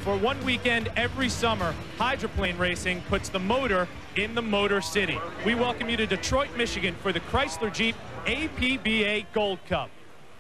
For one weekend every summer, Hydroplane Racing puts the motor in the Motor City. We welcome you to Detroit, Michigan for the Chrysler Jeep APBA Gold Cup.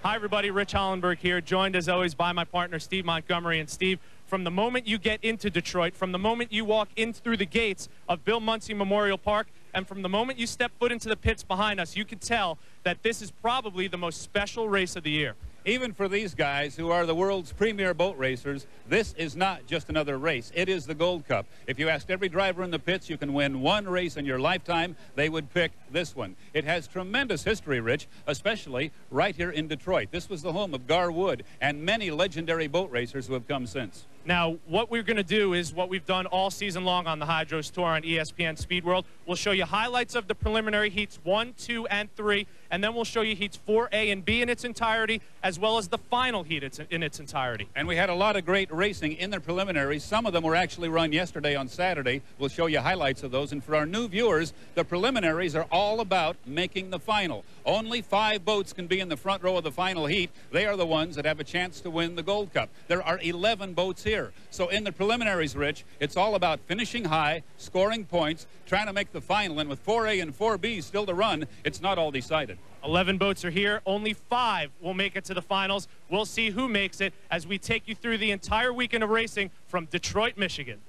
Hi everybody, Rich Hollenberg here, joined as always by my partner Steve Montgomery. And Steve, from the moment you get into Detroit, from the moment you walk in through the gates of Bill Muncie Memorial Park, and from the moment you step foot into the pits behind us, you can tell that this is probably the most special race of the year. Even for these guys who are the world's premier boat racers, this is not just another race. It is the Gold Cup. If you asked every driver in the pits, you can win one race in your lifetime, they would pick this one. It has tremendous history, Rich, especially right here in Detroit. This was the home of Gar Wood and many legendary boat racers who have come since. Now, what we're going to do is what we've done all season long on the Hydros Tour on ESPN Speed World. We'll show you highlights of the preliminary heats 1, 2, and 3, and then we'll show you heats 4A and B in its entirety, as well as the final heat in its entirety. And we had a lot of great racing in the preliminaries. Some of them were actually run yesterday on Saturday. We'll show you highlights of those. And for our new viewers, the preliminaries are all about making the final. Only 5 boats can be in the front row of the final heat. They are the ones that have a chance to win the Gold Cup. There are 11 boats here. So in the preliminaries, Rich, it's all about finishing high, scoring points, trying to make the final. And with 4A and 4B still to run, it's not all decided. 11 boats are here. Only 5 will make it to the finals. We'll see who makes it as we take you through the entire weekend of racing from Detroit, Michigan.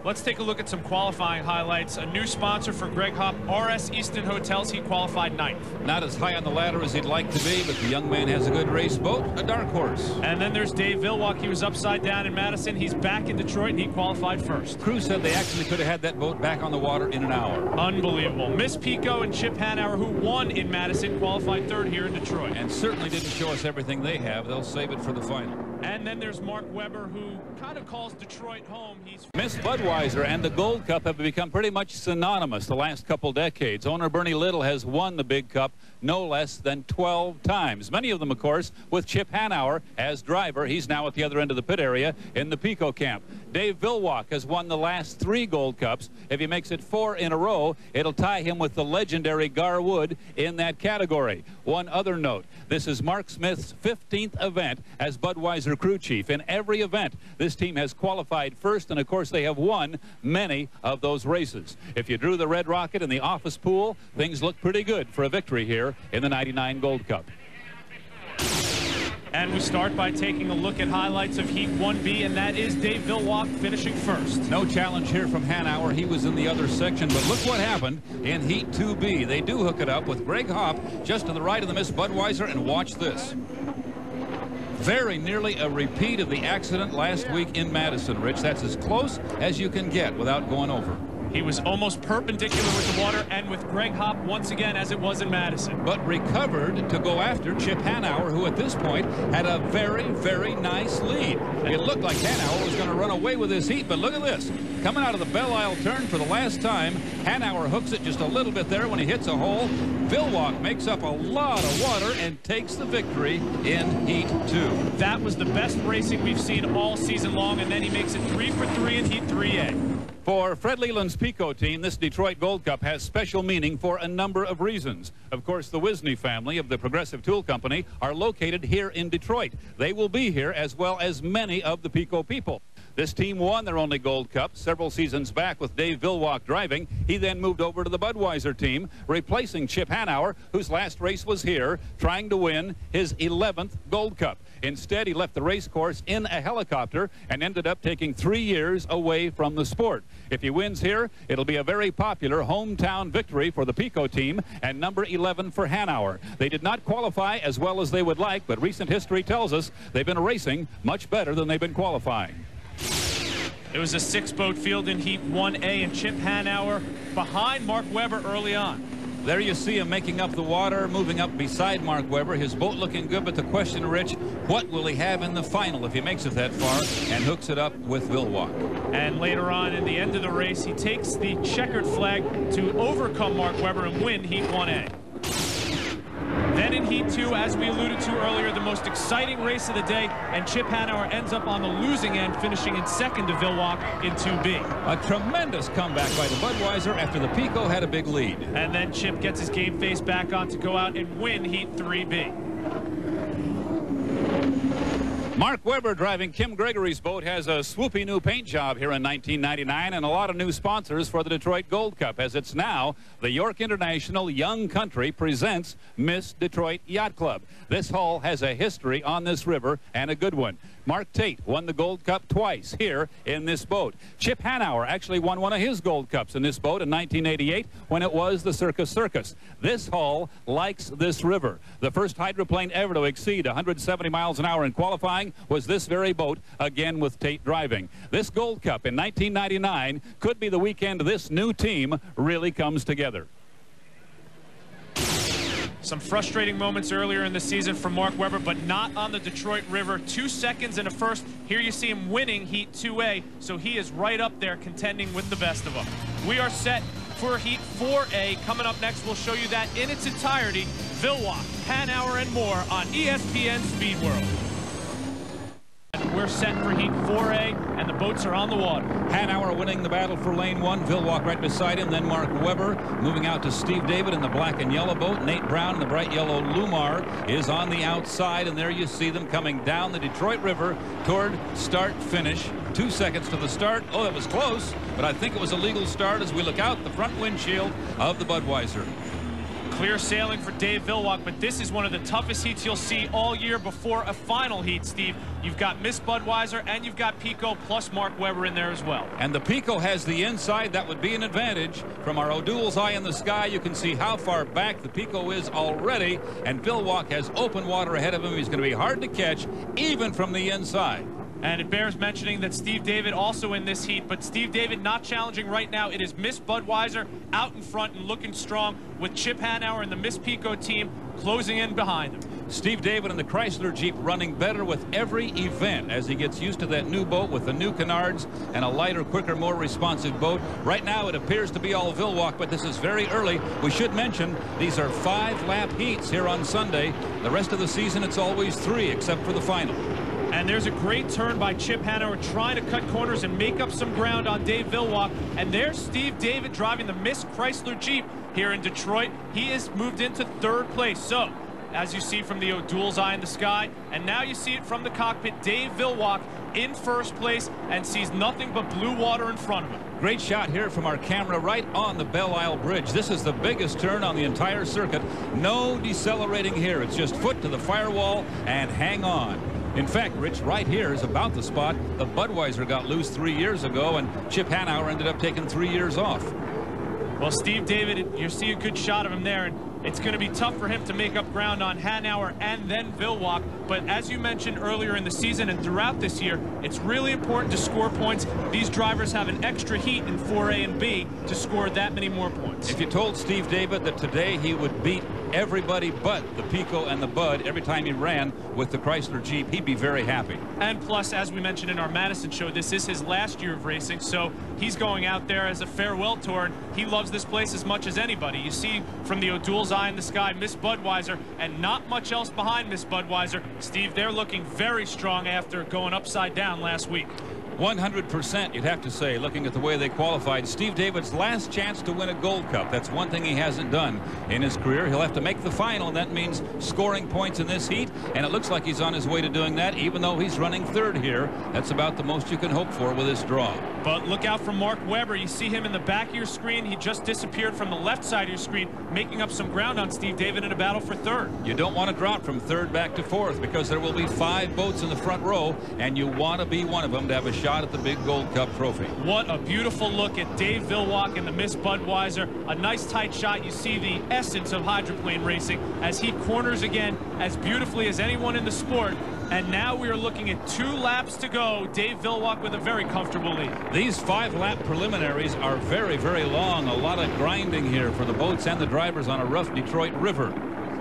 Let's take a look at some qualifying highlights. A new sponsor for Greg Hopp, RS Easton Hotels. He qualified 9th. Not as high on the ladder as he'd like to be, but the young man has a good race boat, a dark horse. And then there's Dave Villwock. He was upside down in Madison. He's back in Detroit, and he qualified 1st. Crew said they actually could have had that boat back on the water in an hour. Unbelievable. Miss Pico and Chip Hanauer, who won in Madison, qualified 3rd here in Detroit. And certainly didn't show us everything they have. They'll save it for the final. And then there's Mark Webber, who kind of calls Detroit home. He's Miss Budweiser and the Gold Cup have become pretty much synonymous the last couple decades. Owner Bernie Little has won the Big Cup no less than 12 times. Many of them, of course, with Chip Hanauer as driver. He's now at the other end of the pit area in the Pico camp. Dave Villwock has won the last 3 Gold Cups. If he makes it 4 in a row, it'll tie him with the legendary Gar Wood in that category. One other note, this is Mark Smith's 15th event as Budweiser crew chief. In every event, this team has qualified 1st, and of course they have won many of those races. If you drew the Red Rocket in the office pool, things look pretty good for a victory here in the '99 Gold Cup. And we start by taking a look at highlights of Heat 1B, and that is Dave Villwock finishing 1st. No challenge here from Hanauer. He was in the other section, but look what happened in Heat 2B. They do hook it up with Greg Hopp just to the right of the Miss Budweiser, and watch this. Very nearly a repeat of the accident last week in Madison, Rich. That's as close as you can get without going over. He was almost perpendicular with the water and with Greg Hopp once again as it was in Madison. But recovered to go after Chip Hanauer, who at this point had a very, very nice lead. It looked like Hanauer was going to run away with his heat, but look at this. Coming out of the Belle Isle turn for the last time, Hanauer hooks it just a little bit there when he hits a hole. Villwock makes up a lot of water and takes the victory in Heat 2. That was the best racing we've seen all season long, and then he makes it 3 for 3 in Heat 3A. For Fred Leland's Pico team, this Detroit Gold Cup has special meaning for a number of reasons. Of course, the Wisney family of the Progressive Tool Company are located here in Detroit. They will be here, as well as many of the Pico people. This team won their only Gold Cup several seasons back with Dave Villwock driving. He then moved over to the Budweiser team, replacing Chip Hanauer, whose last race was here, trying to win his 11th Gold Cup. Instead, he left the race course in a helicopter and ended up taking 3 years away from the sport. If he wins here, it'll be a very popular hometown victory for the Pico team and number 11 for Hanauer. They did not qualify as well as they would like, but recent history tells us they've been racing much better than they've been qualifying. It was a 6-boat field in Heat 1A, and Chip Hanauer behind Mark Webber early on. There you see him making up the water, moving up beside Mark Webber. His boat looking good, but the question, Rich, what will he have in the final if he makes it that far and hooks it up with Villwock? And later on in the end of the race, he takes the checkered flag to overcome Mark Webber and win Heat 1A. Then in Heat 2, as we alluded to earlier, the most exciting race of the day, and Chip Hanauer ends up on the losing end, finishing in 2nd to Villwock in 2B. A tremendous comeback by the Budweiser after the Pico had a big lead. And then Chip gets his game face back on to go out and win Heat 3B. Mark Webber driving Kim Gregory's boat has a swoopy new paint job here in 1999 and a lot of new sponsors for the Detroit Gold Cup, as it's now the York International Young Country presents Miss Detroit Yacht Club. This hull has a history on this river, and a good one. Mark Tate won the Gold Cup twice here in this boat. Chip Hanauer actually won one of his Gold Cups in this boat in 1988 when it was the Circus Circus. This hull likes this river. The first hydroplane ever to exceed 170 miles an hour in qualifying was this very boat, again with Tate driving. This Gold Cup in 1999 could be the weekend this new team really comes together. Some frustrating moments earlier in the season for Mark Webber, but not on the Detroit River. 2 seconds in a first. Here you see him winning Heat 2A, so he is right up there contending with the best of them. We are set for Heat 4A. Coming up next, we'll show you that in its entirety. Villwock, Hanauer, and more on ESPN Speed World. We're set for Heat 4A, and the boats are on the water. Hanauer winning the battle for lane 1. Villwock right beside him. Then Mark Webber moving out to Steve David in the black and yellow boat. Nate Brown in the bright yellow Lumar is on the outside, and there you see them coming down the Detroit River toward start-finish. 2 seconds to the start. Oh, that was close, but I think it was a legal start as we look out the front windshield of the Budweiser. Clear sailing for Dave Villwock, but this is one of the toughest heats you'll see all year before a final heat, Steve. You've got Miss Budweiser and you've got Pico plus Mark Webber in there as well. And the Pico has the inside. That would be an advantage. From our O'Doul's eye in the sky, you can see how far back the Pico is already, and Villwock has open water ahead of him. He's going to be hard to catch, even from the inside. And it bears mentioning that Steve David also in this heat, but Steve David not challenging right now. It is Miss Budweiser out in front and looking strong, with Chip Hanauer and the Miss Pico team closing in behind him. Steve David and the Chrysler Jeep running better with every event as he gets used to that new boat with the new canards and a lighter, quicker, more responsive boat. Right now it appears to be all Villwock, but this is very early. We should mention these are 5-lap heats here on Sunday. The rest of the season it's always 3 except for the final. And there's a great turn by Chip Hanauer trying to cut corners and make up some ground on Dave Villwock. And there's Steve David driving the Miss Chrysler Jeep here in Detroit. He has moved into 3rd place. So, as you see from the O'Doul's eye in the sky, and now you see it from the cockpit, Dave Villwock in 1st place and sees nothing but blue water in front of him. Great shot here from our camera right on the Belle Isle Bridge. This is the biggest turn on the entire circuit. No decelerating here. It's just foot to the firewall and hang on. In fact, Rich, right here is about the spot the Budweiser got loose 3 years ago, and Chip Hanauer ended up taking 3 years off. Well, Steve David, you see a good shot of him there, and it's going to be tough for him to make up ground on Hanauer and then Villwock. But as you mentioned earlier in the season and throughout this year, it's really important to score points. These drivers have an extra heat in 4A and B to score that many more points. If you told Steve David that today he would beat everybody but the Pico and the Bud every time he ran with the Chrysler Jeep, he'd be very happy. And plus, as we mentioned in our Madison show, this is his last year of racing, so he's going out there as a farewell tour, and he loves this place as much as anybody. You see from the O'Doul's eye in the sky, Miss Budweiser, and not much else behind Miss Budweiser. Steve, they're looking very strong after going upside down last week. 100%, you'd have to say, looking at the way they qualified. Steve David's last chance to win a Gold Cup. That's one thing he hasn't done in his career. He'll have to make the final, and that means scoring points in this heat, and it looks like he's on his way to doing that, even though he's running 3rd here. That's about the most you can hope for with this draw. But look out for Mark Webber. You see him in the back of your screen. He just disappeared from the left side of your screen, making up some ground on Steve David in a battle for 3rd. You don't want to drop from 3rd back to 4th, because there will be 5 boats in the front row, and you want to be one of them to have a shot at the big Gold Cup trophy. What a beautiful look at Dave Villwock and the Miss Budweiser. A nice tight shot. You see the essence of hydroplane racing as he corners again as beautifully as anyone in the sport. And now we are looking at 2 laps to go. Dave Villwock with a very comfortable lead. These 5-lap preliminaries are very, very long. A lot of grinding here for the boats and the drivers on a rough Detroit river.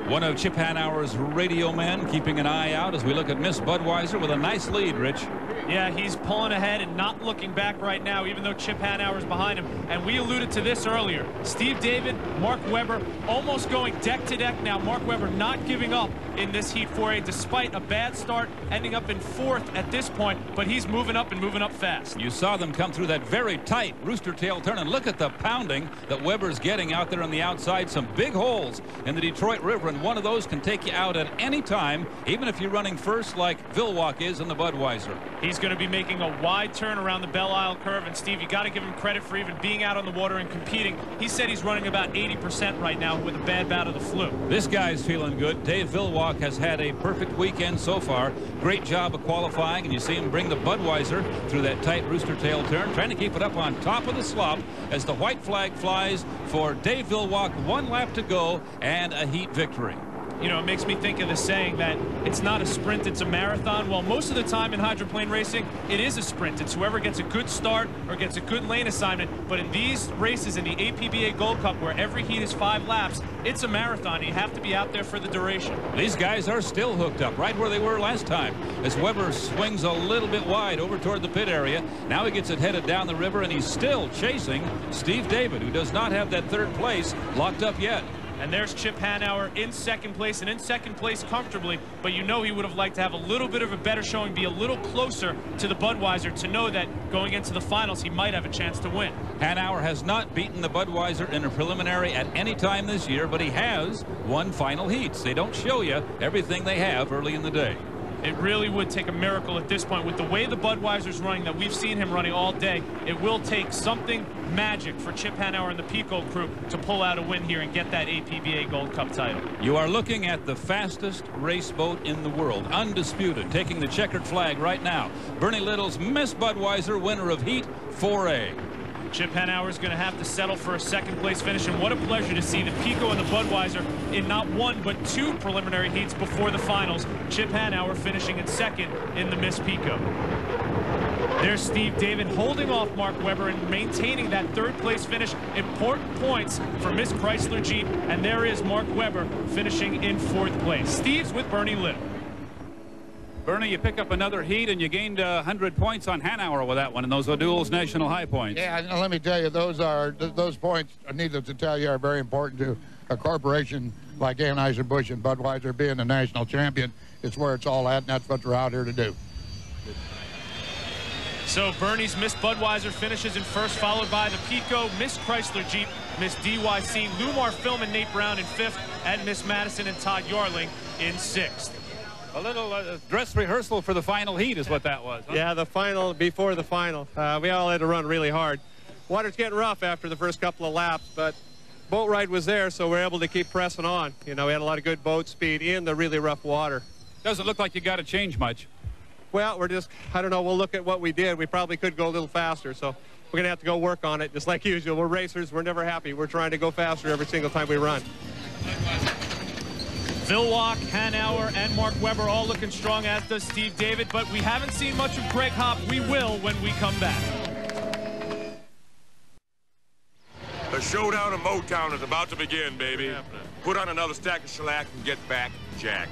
One of Chip Hanauer's radio men keeping an eye out as we look at Miss Budweiser with a nice lead, Rich. Yeah, he's pulling ahead and not looking back right now, even though Chip Hanauer's behind him. And we alluded to this earlier. Steve David, Mark Webber almost going deck to deck now. Mark Webber not giving up in this Heat 4A despite a bad start, ending up in 4th at this point, but he's moving up and moving up fast. You saw them come through that very tight rooster tail turn, and look at the pounding that Webber's getting out there on the outside. Some big holes in the Detroit River, and and one of those can take you out at any time, even if you're running first like Villwock is in the Budweiser. He's going to be making a wide turn around the Belle Isle curve, and Steve, you got to give him credit for even being out on the water and competing. He said he's running about 80% right now with a bad bout of the flu. This guy's feeling good. Dave Villwock has had a perfect weekend so far. Great job of qualifying, and you see him bring the Budweiser through that tight rooster tail turn, trying to keep it up on top of the slop as the white flag flies for Dave Villwock. 1 lap to go and a heat victory. You know, it makes me think of the saying that it's not a sprint, it's a marathon. Well, most of the time in hydroplane racing, it is a sprint. It's whoever gets a good start or gets a good lane assignment. But in these races in the APBA Gold Cup, where every heat is 5 laps, it's a marathon. You have to be out there for the duration. These guys are still hooked up right where they were last time, as Weber swings a little bit wide over toward the pit area. Now he gets it headed down the river, and he's still chasing Steve David, who does not have that 3rd place locked up yet. And there's Chip Hanauer in 2nd place, and in 2nd place comfortably, but you know he would have liked to have a little bit of a better showing, be a little closer to the Budweiser to know that going into the finals he might have a chance to win. Hanauer has not beaten the Budweiser in a preliminary at any time this year, but he has won final heats. They don't show you everything they have early in the day. It really would take a miracle at this point. With the way the Budweiser's running, that we've seen him running all day, it will take something magic for Chip Hanauer and the Pico crew to pull out a win here and get that APBA Gold Cup title. You are looking at the fastest race boat in the world, undisputed, taking the checkered flag right now. Bernie Little's Miss Budweiser, winner of Heat 4A. Chip Hanauer is going to have to settle for a 2nd place finish, and what a pleasure to see the Pico and the Budweiser in not 1 but 2 preliminary heats before the finals. Chip Hanauer finishing in 2nd in the Miss Pico. There's Steve David holding off Mark Webber and maintaining that 3rd place finish. Important points for Miss Chrysler Jeep, and there is Mark Webber finishing in 4th place. Steve's with Bernie Little. Bernie, you pick up another heat, and you gained 100 points on Hanauer with that one in those O'Doul's National High Points. Yeah, let me tell you, those points, needless to tell you, are very important to a corporation like Anheuser-Busch and Budweiser. Being the national champion, it's where it's all at, and that's what we're out here to do. So Bernie's Miss Budweiser finishes in 1st, followed by the Pico, Miss Chrysler Jeep, Miss DYC, Lumar Film and Nate Brown in 5th, and Miss Madison and Todd Yarling in 6th. A little dress rehearsal for the final heat is what that was. Huh? Yeah, the final, before the final. We all had to run really hard. Water's getting rough after the first couple of laps, but boat ride was there, so we're able to keep pressing on. You know, we had a lot of good boat speed in the really rough water. Doesn't look like you got to change much. Well, we're just, I don't know, we'll look at what we did. We probably could go a little faster, so we're going to have to go work on it, just like usual. We're racers. We're never happy. We're trying to go faster every single time we run. Villwock, Hanauer, and Mark Webber all looking strong, as does Steve David, but we haven't seen much of Greg Hopp. We will when we come back. The showdown of Motown is about to begin, baby. Put on another stack of shellac and get back, Jack.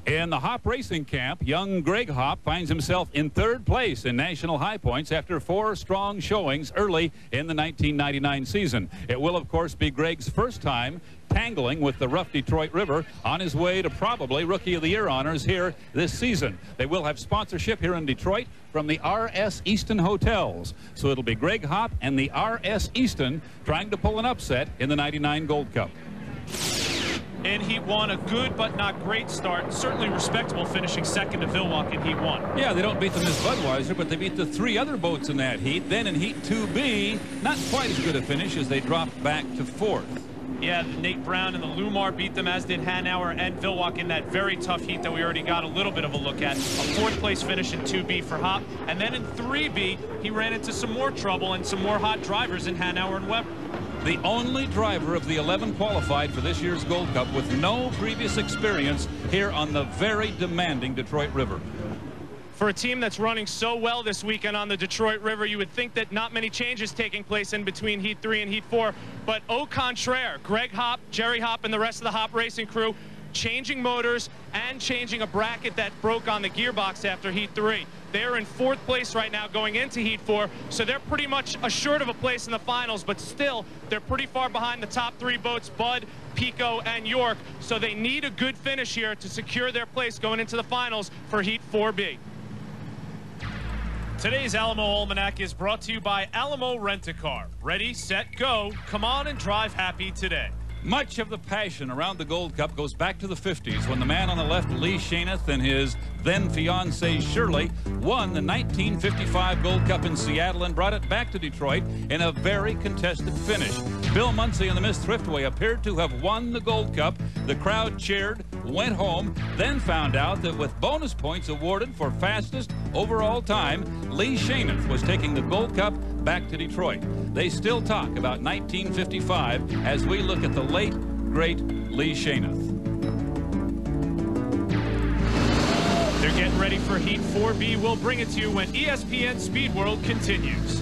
In the Hopp Racing Camp, young Greg Hopp finds himself in 3rd place in national high points after 4 strong showings early in the 1999 season. It will, of course, be Greg's first time tangling with the rough Detroit River on his way to probably Rookie of the Year honors here this season. They will have sponsorship here in Detroit from the R.S. Easton Hotels. So it'll be Greg Hopp and the R.S. Easton trying to pull an upset in the 99 Gold Cup. In Heat 1, a good but not great start. Certainly respectable, finishing 2nd to Villwock in Heat 1. Yeah, they don't beat the Miss Budweiser, but they beat the 3 other boats in that heat. Then in Heat 2B, not quite as good a finish as they dropped back to 4th. Yeah, Nate Brown and the Lumar beat them, as did Hanauer and Villwock in that very tough heat that we already got a little bit of a look at. A 4th place finish in 2B for Hopp. And then in 3B, he ran into some more trouble and some more hot drivers in Hanauer and Webber. The only driver of the 11 qualified for this year's Gold Cup with no previous experience here on the very demanding Detroit River. For a team that's running so well this weekend on the Detroit River, you would think that not many changes taking place in between Heat 3 and Heat 4, but au contraire, Greg Hopp, Jerry Hopp, and the rest of the Hopp Racing crew changing motors and changing a bracket that broke on the gearbox after Heat 3. They're in 4th place right now going into Heat 4, so they're pretty much assured of a place in the finals, but still, they're pretty far behind the top 3 boats, Bud, Pico, and York, so they need a good finish here to secure their place going into the finals for Heat 4B. Today's Alamo Almanac is brought to you by Alamo Rent-A-Car. Ready, set, go. Come on and drive happy today. Much of the passion around the Gold Cup goes back to the 50s when the man on the left, Lee Shaineth, and his then-fiancée Shirley won the 1955 Gold Cup in Seattle and brought it back to Detroit in a very contested finish. Bill Munsey and the Miss Thriftway appeared to have won the Gold Cup. The crowd cheered, went home, then found out that with bonus points awarded for fastest overall time, Lee Shaineth was taking the Gold Cup back to Detroit. They still talk about 1955 as we look at the late, great Lee Shaineth. They're getting ready for Heat 4B. We'll bring it to you when ESPN Speed World continues.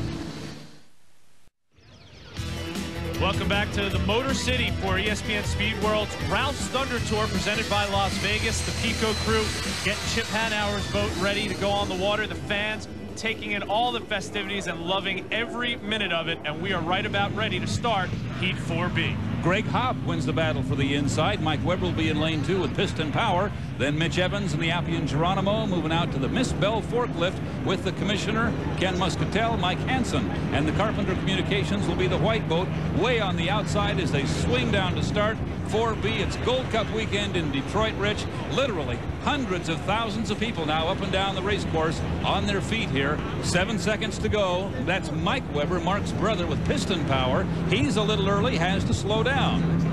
Welcome back to the Motor City for ESPN Speed World's Ralph's Thunder Tour presented by Las Vegas. The Pico crew getting Chip Hanauer's boat ready to go on the water. The fans taking in all the festivities and loving every minute of it. And we are right about ready to start Heat 4B. Greg Hopp wins the battle for the inside. Mike Weber will be in lane 2 with piston power. Then Mitch Evans and the Appian Geronimo moving out to the Miss Bell forklift with the commissioner, Ken Muscatel, Mike Hansen. And the Carpenter Communications will be the white boat way on the outside as they swing down to start 4B. It's Gold Cup weekend in Detroit, Rich. Literally hundreds of thousands of people now up and down the race course on their feet here. 7 seconds to go. That's Mike Weber, Mark's brother, with piston power. He's a little early, has to slow down.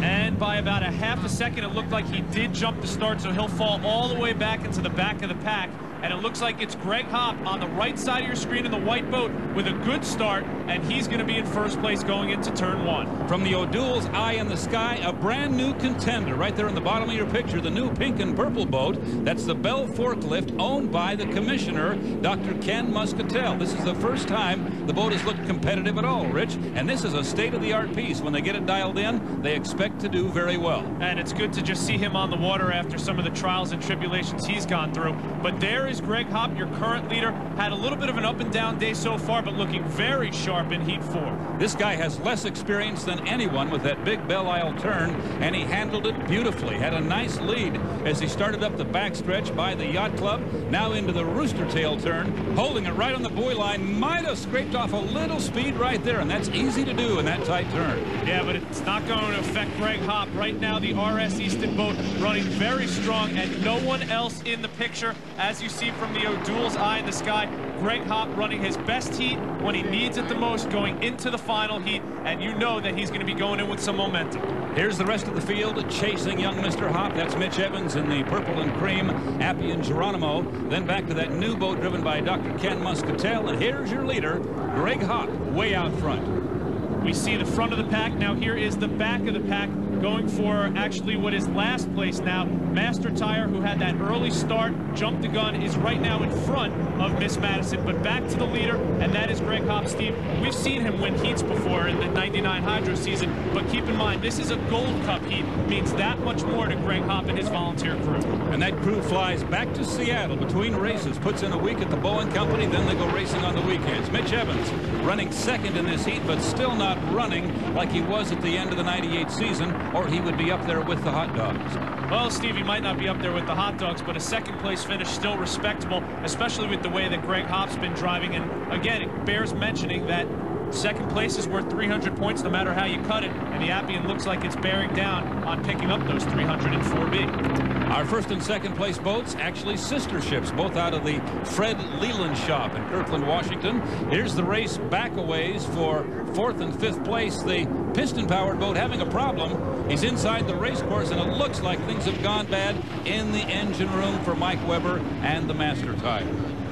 And by about a half a second, it looked like he did jump the start, so he'll fall all the way back into the back of the pack. And it looks like it's Greg Hopp on the right side of your screen in the white boat with a good start, and he's going to be in first place going into turn 1. From the O'Doul's Eye in the Sky, a brand new contender right there in the bottom of your picture, the new pink and purple boat. That's the Bell forklift owned by the commissioner, Dr. Ken Muscatel. This is the first time the boat has looked competitive at all, Rich, and this is a state-of-the-art piece. When they get it dialed in, they expect to do very well. And it's good to just see him on the water after some of the trials and tribulations he's gone through. But there is Greg Hopp, your current leader. Had a little bit of an up and down day so far, but looking very sharp in Heat 4. This guy has less experience than anyone with that big Belle Isle turn, and he handled it beautifully. Had a nice lead as he started up the backstretch by the Yacht Club, now into the Rooster Tail turn, holding it right on the buoy line. Might have scraped off a little speed right there, and that's easy to do in that tight turn. Yeah, but it's not going to affect Greg Hopp. Right now, the RS Easton boat running very strong, and no one else in the picture. As you see from the O'Doul's Eye in the Sky, Greg Hopp running his best heat when he needs it the most, going into the final heat, and you know that he's going to be going in with some momentum. Here's the rest of the field chasing young Mr. Hopp. That's Mitch Evans in the purple and cream Appian Geronimo. Then back to that new boat driven by Dr. Ken Muscatel, and here's your leader, Greg Hopp, way out front. We see the front of the pack. Now here is the back of the pack going for actually what is last place now. Master Tire, who had that early start, jumped the gun, is right now in front of Miss Madison. But back to the leader, and that is Greg Hopp. Steve, we've seen him win heats before in the 99 Hydro season, but keep in mind, this is a Gold Cup heat. Means that much more to Greg Hopp and his volunteer crew. And that crew flies back to Seattle between races, puts in a week at the Bowen Company, then they go racing on the weekends. Mitch Evans running second in this heat, but still not running like he was at the end of the 98 season, or he would be up there with the hot dogs. Well, Steve, he might not be up there with the hot dogs, but a second place finish still respectable, especially with the way that Greg Hopp's been driving. And again, it bears mentioning that second place is worth 300 points no matter how you cut it, and the Appian looks like it's bearing down on picking up those 300 in 4B. Our first and second place boats, actually sister ships, both out of the Fred Leland shop in Kirkland, Washington. Here's the race back a ways for fourth and fifth place. The piston-powered boat having a problem. He's inside the race course, and it looks like things have gone bad in the engine room for Mike Weber and the Master Tire.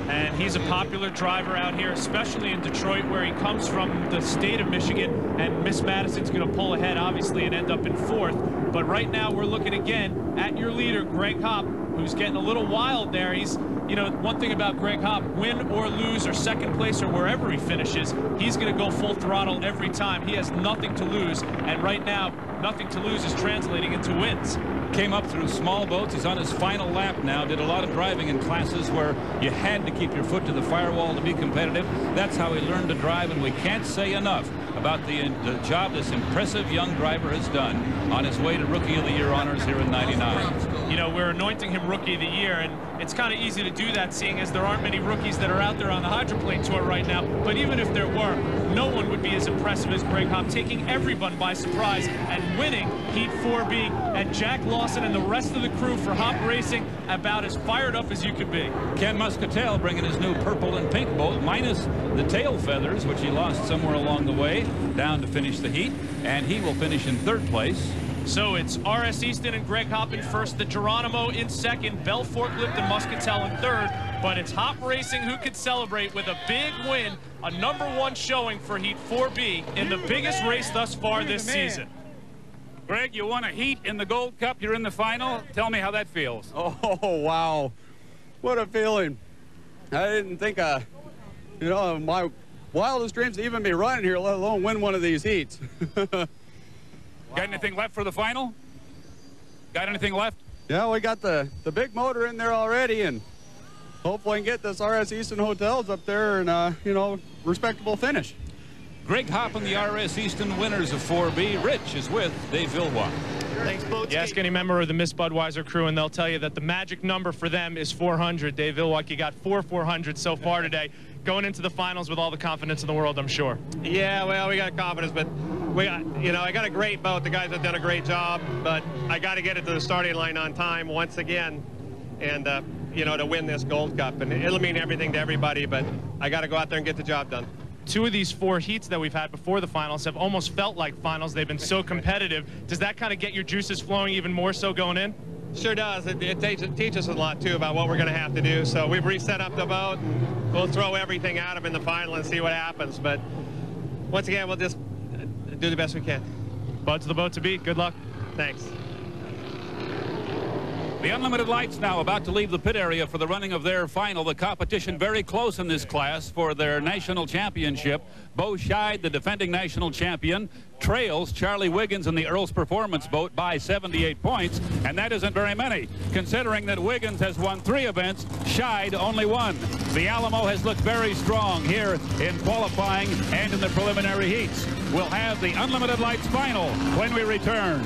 And he's a popular driver out here, especially in Detroit, where he comes from the state of Michigan. And Miss Madison's going to pull ahead, obviously, and end up in fourth. But right now, we're looking again at your leader, Greg Hopp, who's getting a little wild there. He's, you know, one thing about Greg Hopp, win or lose or second place or wherever he finishes, he's going to go full throttle every time. He has nothing to lose. And right now, nothing to lose is translating into wins. Came up through small boats. He's on his final lap now. Did a lot of driving in classes where you had to keep your foot to the firewall to be competitive. That's how he learned to drive, and we can't say enough about the job this impressive young driver has done on his way to Rookie of the Year honors here in '99. You know, we're anointing him Rookie of the Year, and it's kind of easy to do that, seeing as there aren't many rookies that are out there on the Hydroplane Tour right now. But even if there were, no one would be as impressive as Greg Hopp, taking everyone by surprise and winning Heat 4B, and Jack Lawson and the rest of the crew for Hop Racing about as fired up as you could be. Ken Muscatel bringing his new purple and pink boat, minus the tail feathers, which he lost somewhere along the way, down to finish the heat, and he will finish in 3rd place. So it's R.S. Easton and Greg Hop in 1st, the Geronimo in 2nd, Bell Forklift and Muscatel in 3rd. But it's Hop Racing who could celebrate with a big win, a #1 showing for Heat 4B in the biggest race thus far this season. Greg, you won a heat in the Gold Cup. You're in the final. Tell me how that feels. Oh, wow. What a feeling. I didn't think, you know, my wildest dreams to even be running here, let alone win one of these heats. Got anything left for the final? Got anything left? Yeah, we got the big motor in there already, and hopefully I can get this R.S. Easton Hotels up there and, you know, respectable finish. Greg Hop and the R.S. Easton winners of 4B. Rich is with Dave Villwock. Thanks, both. You ask any member of the Miss Budweiser crew, and they'll tell you that the magic number for them is 400. Dave Villwock, you got 4 400s so far today. Going into the finals with all the confidence in the world, I'm sure. Yeah, well, we got confidence, but we got, you know, I got a great boat. The guys have done a great job, but I got to get it to the starting line on time once again, and you know, to win this Gold Cup. And it'll mean everything to everybody, but I got to go out there and get the job done. 2 of these 4 heats that we've had before the finals have almost felt like finals. They've been so competitive. Does that kind of get your juices flowing even more so going in? Sure does. It teaches us a lot, too, about what we're going to have to do. So we've reset up the boat. We'll throw everything at them in the final and see what happens. But once again, we'll just do the best we can. Bud's the boat to beat. Good luck. Thanks. The Unlimited Lights now about to leave the pit area for the running of their final. The competition very close in this class for their national championship. Bo Scheid, the defending national champion, trails Charlie Wiggins in the Earl's Performance boat by 78 points, and that isn't very many, considering that Wiggins has won 3 events, Scheid only 1. The Alamo has looked very strong here in qualifying and in the preliminary heats. We'll have the Unlimited Lights final when we return.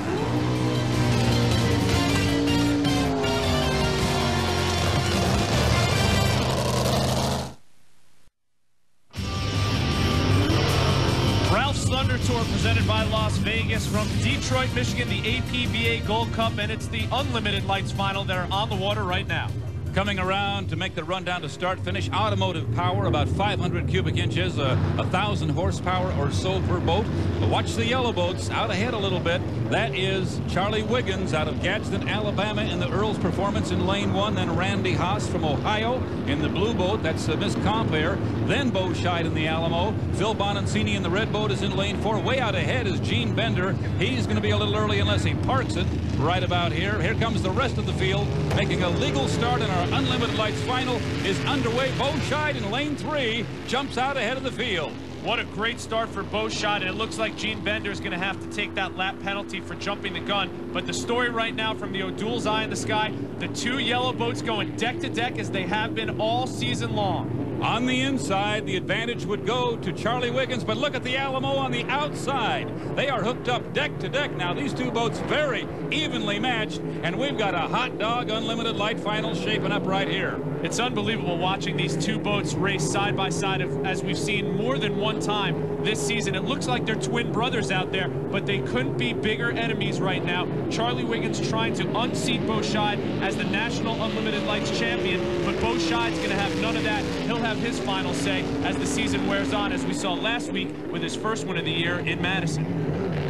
Thunder Tour presented by Las Vegas from Detroit, Michigan, the APBA Gold Cup, and it's the Unlimited Lights final that are on the water right now. Coming around to make the run down to start finish, automotive power, about 500 cubic inches, 1,000 horsepower or so per boat. But watch the yellow boats out ahead a little bit. That is Charlie Wiggins out of Gadsden, Alabama in the Earl's Performance in lane 1. Then Randy Haas from Ohio in the blue boat. That's Miss Compare. Then Bo Scheid in the Alamo. Phil Bonancini in the red boat is in lane 4. Way out ahead is Gene Bender. He's going to be a little early unless he parks it right about here. Here comes the rest of the field making a legal start in our Unlimited Lights final is underway. Bo Scheid in lane 3 jumps out ahead of the field. What a great start for Bo Scheid, and it looks like Gene Bender is going to have to take that lap penalty for jumping the gun. But the story right now from the O'Doul's Eye in the Sky, the 2 yellow boats going deck to deck as they have been all season long. On the inside, the advantage would go to Charlie Wiggins, but look at the Alamo on the outside. They are hooked up deck to deck now. These 2 boats very evenly matched, and we've got a hot dog Unlimited Light final shaping up right here. It's unbelievable watching these 2 boats race side by side as we've seen more than one time this season. It looks like they're twin brothers out there, but they couldn't be bigger enemies right now. Charlie Wiggins trying to unseat Bo Scheid as the National Unlimited Lights champion, but Bo Scheid's going to have none of that. He'll have his final say as the season wears on, as we saw last week with his first win of the year in Madison.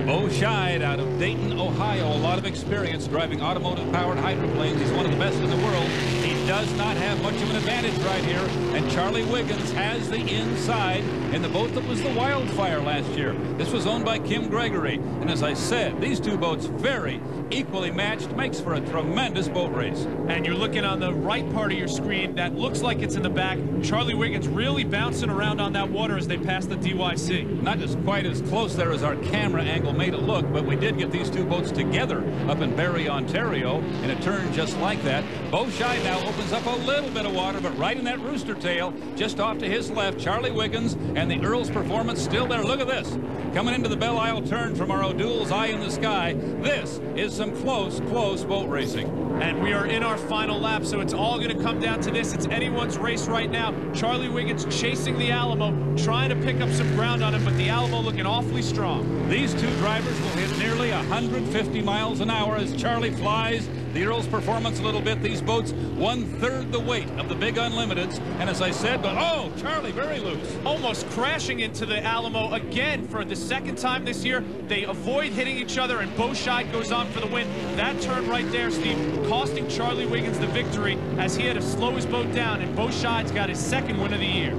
Bo Scheid out of Dayton, Ohio. A lot of experience driving automotive-powered hydroplanes. He's one of the best in the world. He does not have much of an advantage right here. And Charlie Wiggins has the inside in the boat that was the Wildfire last year. This was owned by Kim Gregory. And as I said, these 2 boats very equally matched. Makes for a tremendous boat race. And you're looking on the right part of your screen. That looks like it's in the back. Charlie Wiggins really bouncing around on that water as they pass the DYC. Not just quite as close there as our camera angle made it look, but we did get these 2 boats together up in Barrie, Ontario in a turn just like that. Bo Scheid now opens up a little bit of water, but right in that rooster tail, just off to his left, Charlie Wiggins and the Earl's Performance still there. Look at this. Coming into the Belle Isle turn from our O'Doul's Eye in the Sky. This is some close boat racing. And we are in our final lap, so it's all going to come down to this. It's anyone's race right now. Charlie Wiggins chasing the Alamo, trying to pick up some ground on him, but the Alamo looking awfully strong. These two drivers will hit nearly 150 miles an hour as Charlie flies the Earl's performance a little bit. These boats 1/3 the weight of the big Unlimiteds. And as I said, but oh, Charlie very loose. Almost crashing into the Alamo again for the second time this year. They avoid hitting each other, and Bo Scheid goes on for the win. That turn right there, Steve, costing Charlie Wiggins the victory as he had to slow his boat down, and Bo Scheid's got his second win of the year.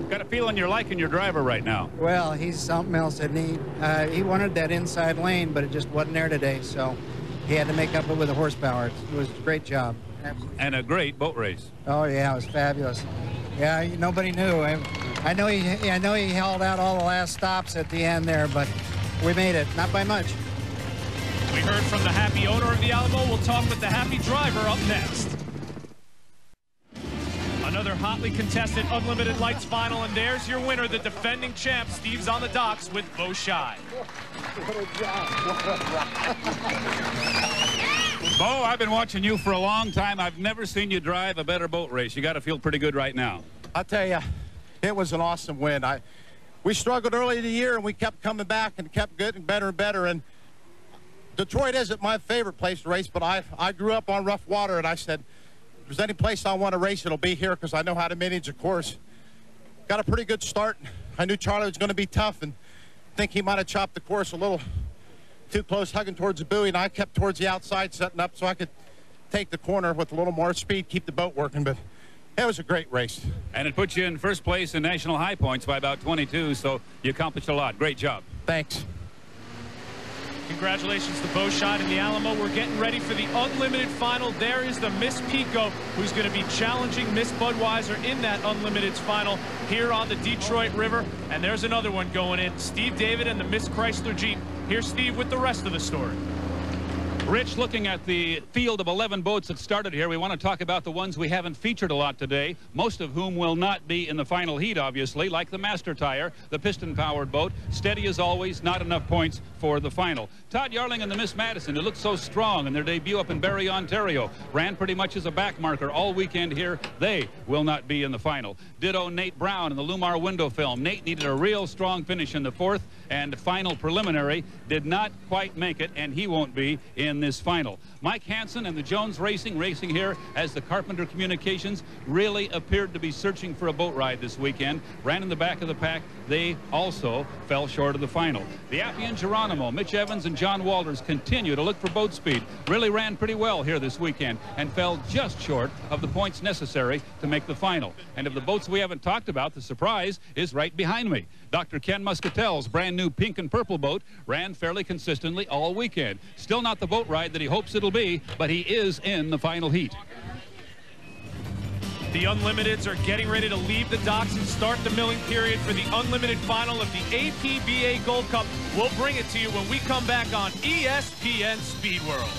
Got a feeling you're liking your driver right now. Well, he's something else, isn't he? He wanted that inside lane, but it just wasn't there today, so he had to make up it with the horsepower. It was a great job. Absolutely. And a great boat race. Oh yeah, it was fabulous. Yeah, nobody knew. I know he held out all the last stops at the end there, but we made it, not by much. We heard from the happy owner of the Alamo. We'll talk with the happy driver up next. Another hotly contested Unlimited Lights final, and there's your winner, the defending champ. Steve's on the docks with Bo Scheid. Bo, I've been watching you for a long time. I've never seen you drive a better boat race. You got to feel pretty good right now. I tell you, it was an awesome win. We struggled early in the year, and we kept coming back and kept getting better and better. And Detroit isn't my favorite place to race, but I grew up on rough water, and I said, if there's any place I want to race, it'll be here because I know how to manage a course. Got a pretty good start. I knew Charlie was going to be tough, and I think he might have chopped the course a little too close, hugging towards the buoy, and I kept towards the outside, setting up so I could take the corner with a little more speed, keep the boat working. But it was a great race. And it puts you in first place in national high points by about 22, so you accomplished a lot. Great job. Thanks. Congratulations to Bo Scheid and the Alamo. We're getting ready for the Unlimited final. There is the Miss Pico, who's going to be challenging Miss Budweiser in that Unlimited's final here on the Detroit River. And there's another one going in. Steve David and the Miss Chrysler Jeep. Here's Steve with the rest of the story. Rich, looking at the field of 11 boats that started here, we want to talk about the ones we haven't featured a lot today, most of whom will not be in the final heat, obviously, like the Master Tire, the piston-powered boat, steady as always, not enough points for the final. Todd Yarling and the Miss Madison, who looked so strong in their debut up in Barrie, Ontario, ran pretty much as a back marker all weekend here. They will not be in the final. Ditto Nate Brown in the Lumar window film. Nate needed a real strong finish in the fourth and final preliminary, did not quite make it, and he won't be in this final. Mike Hansen and the Jones Racing here as the Carpenter Communications really appeared to be searching for a boat ride this weekend. Ran in the back of the pack. They also fell short of the final. The Appian Geronimo, Mitch Evans and John Walters continue to look for boat speed. Really ran pretty well here this weekend and fell just short of the points necessary to make the final. And of the boats we haven't talked about, the surprise is right behind me. Dr. Ken Muscatel's brand new pink and purple boat ran fairly consistently all weekend. Still not the boat ride that he hopes it'll be, but he is in the final heat. The Unlimiteds are getting ready to leave the docks and start the milling period for the Unlimited final of the APBA Gold Cup. We'll bring it to you when we come back on ESPN Speed World.